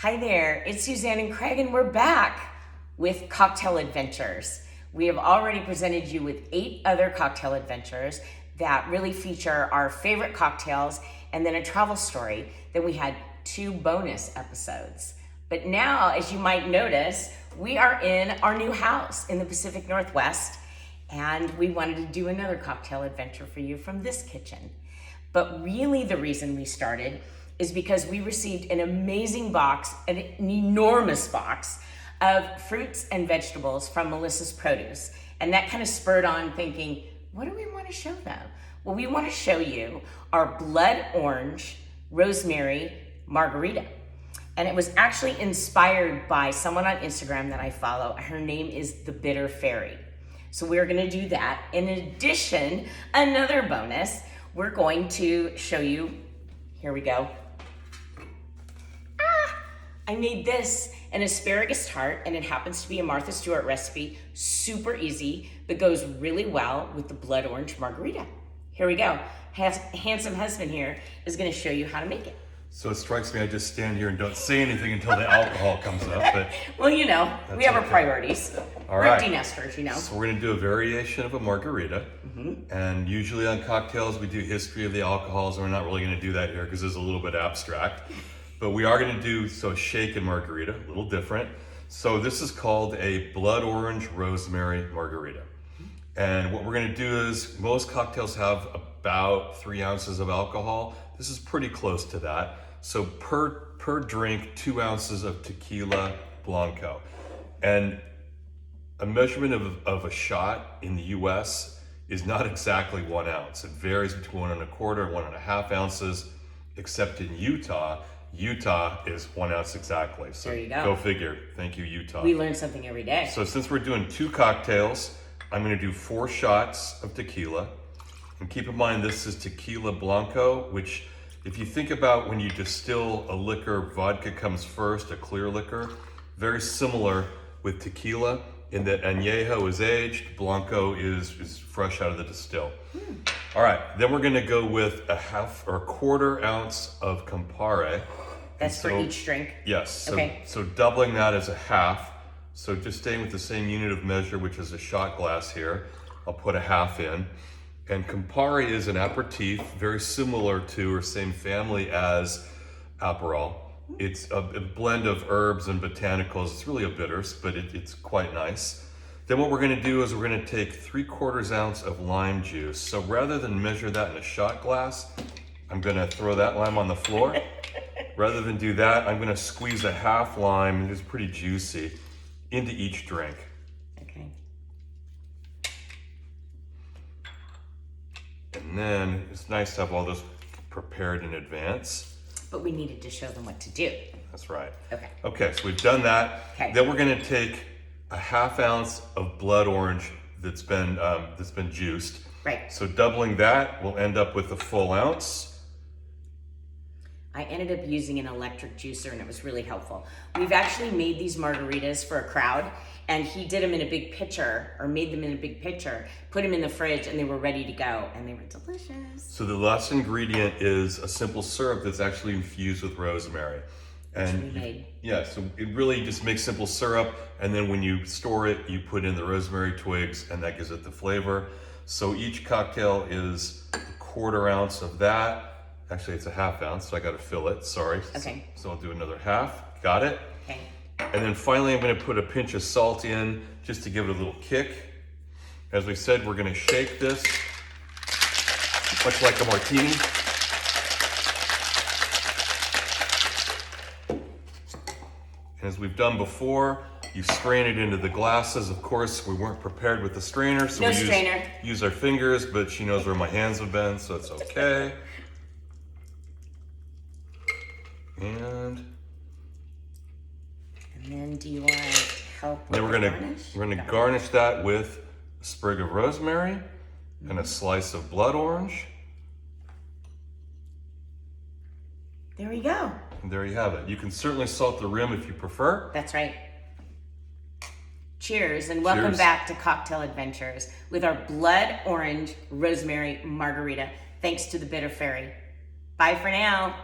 Hi there, it's Suzanne and Craig, and we're back with Cocktail Adventures. We have already presented you with 8 other cocktail adventures that really feature our favorite cocktails and then a travel story. Then we had 2 bonus episodes. But now, as you might notice, we are in our new house in the Pacific Northwest, and we wanted to do another cocktail adventure for you from this kitchen. But really the reason we started is because we received an amazing box, an enormous box of fruits and vegetables from Melissa's Produce. And that kind of spurred on thinking, what do we want to show them? Well, we want to show you our blood orange rosemary margarita. And it was actually inspired by someone on Instagram that I follow. Her name is The Bitter Fairy. So we're going to do that. In addition, another bonus, we're going to show you, here we go. I made this an asparagus tart, and it happens to be a Martha Stewart recipe. Super easy, but goes really well with the blood orange margarita. Here we go. Handsome husband here is going to show you how to make it. So it strikes me I just stand here and don't say anything until the alcohol comes up. But well, you know, we have our priorities. All We're right. empty nesters, you know. So we're going to do a variation of a margarita. And usually on cocktails, we do history of the alcohols, and we're not really going to do that here because it's a little bit abstract. But we are going to do shaken margarita, a little different. So this is called a blood orange rosemary margarita. And what we're going to do is, most cocktails have about 3 ounces of alcohol. This is pretty close to that. So per drink, 2 ounces of tequila blanco. And a measurement of a shot in the US is not exactly 1 ounce. It varies between 1 1/4 and 1.5 ounces, except in Utah is 1 ounce exactly. So there you go. Go figure. Thank you, Utah. We learn something every day. So since we're doing 2 cocktails, I'm going to do 4 shots of tequila. And keep in mind, this is tequila blanco, which if you think about when you distill a liquor, vodka comes first, a clear liquor. Very similar with tequila in that añejo is aged, blanco is fresh out of the distill. All right, then we're going to go with a 1/2 or 1/4 ounce of Campari. That's for each drink? Yes. So, okay. So doubling that as a 1/2. So just staying with the same unit of measure, which is a shot glass here, I'll put a 1/2 in. And Campari is an aperitif, very similar to or same family as Aperol. It's a blend of herbs and botanicals. It's really a bitters, but it's quite nice. Then what we're going to do is we're going to take 3/4 ounce of lime juice. So rather than measure that in a shot glass, I'm going to throw that lime on the floor. Rather than do that, I'm going to squeeze a 1/2 lime, it's pretty juicy, into each drink. Okay. And then it's nice to have all this prepared in advance. But we needed to show them what to do. That's right. Okay. Okay, so we've done that. Okay. Then we're going to take a 1/2 ounce of blood orange that's been juiced. Right. So doubling that, we'll end up with a full ounce. I ended up using an electric juicer, and it was really helpful. We've actually made these margaritas for a crowd, and he did them in a big pitcher, or made them in a big pitcher, put them in the fridge, and they were ready to go, and they were delicious. So the last ingredient is a simple syrup that's actually infused with rosemary. And yeah, so it really just makes simple syrup, and then when you store it, you put in the rosemary twigs, and that gives it the flavor. So each cocktail is a 1/4 ounce of that. Actually, it's a 1/2 ounce, so I got to fill it. Sorry. Okay. So I'll do another 1/2. Got it. Okay. And then finally, I'm going to put a pinch of salt in just to give it a little kick. As we said, we're going to shake this much like a martini. And as we've done before, you strain it into the glasses. Of course, we weren't prepared with the strainer, so we use our fingers, but she knows where my hands have been, so it's okay. And then do you want to help with then we're gonna garnish that with a sprig of rosemary and a slice of blood orange. There we go. And there you have it. You can certainly salt the rim if you prefer. That's right. Cheers, and welcome back to Cocktail Adventures with our blood orange rosemary margarita. Thanks to the Bitter Fairy. Bye for now.